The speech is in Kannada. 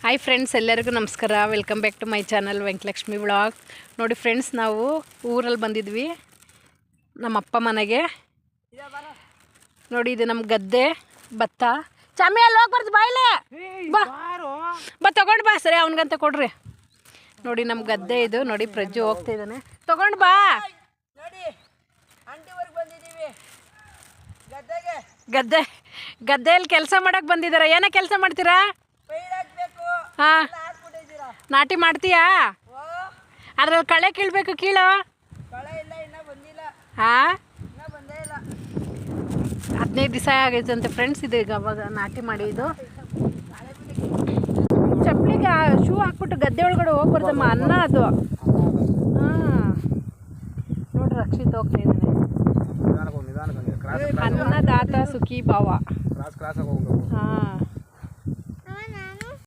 ಹಾಯ್ ಫ್ರೆಂಡ್ಸ್, ಎಲ್ಲರಿಗೂ ನಮಸ್ಕಾರ. Welcome back to my channel Venkatalakshmi vlog. ನೋಡಿ ಫ್ರೆಂಡ್ಸ್, ನಾವು ಊರಲ್ಲಿ ಬಂದಿದ್ವಿ ನಮ್ಮಪ್ಪ ಮನೆಗೆ. ನೋಡಿ, ಇದು ನಮ್ಮ ಗದ್ದೆ ಭತ್ತ. ಚಾಮಿಯಲ್ಲಿ ಹೋಗ್ಬಾರ್ದು, ಬಾಯಿಲೆ ಬಾ ತಗೊಂಡು ಬಾ. ಸರಿ, ಅವನಿಗಂತ ಕೊಡ್ರಿ. ನೋಡಿ ನಮ್ಮ ಗದ್ದೆ ಇದು. ನೋಡಿ ಪ್ರಜ್ಜು ಹೋಗ್ತಾ ಇದ್ದಾನೆ, ತಗೊಂಡು ಬಾ. ಗದ್ದೆಯಲ್ಲಿ ಕೆಲಸ ಮಾಡಕ್ಕೆ ಬಂದಿದ್ದೀರಾ? ಏನೋ ಕೆಲಸ ಮಾಡ್ತೀರಾ? ಹಾಂ, ನಾಟಿ ಮಾಡ್ತೀಯಾ? ಅದ್ರಲ್ಲಿ ಕಳೆ ಕೀಳ್ಬೇಕು, ಕೀಳು. ಹಾಂ, 15 ದಿವಸ ಆಗೈತಂತೆ ಫ್ರೆಂಡ್ಸ್. ಇದು ಈಗ ಅವಾಗ ನಾಟಿ ಮಾಡಿ. ಇದು ಚಪ್ಪಲಿಗೆ ಶೂ ಹಾಕ್ಬಿಟ್ಟು ಗದ್ದೆ ಒಳಗಡೆ ಹೋಗ್ಬಾರ್ದಮ್ಮ, ಅನ್ನ ಅದು. ಹಾಂ, ನೋಡ್ರಿ, ರಕ್ಷಿತ್ ಹೋಗ್ತಾ ಇದ್ದಾನೆ. ಅನ್ನದಾತ ಸುಖಿ ಭಾವ. ಹಾಂ,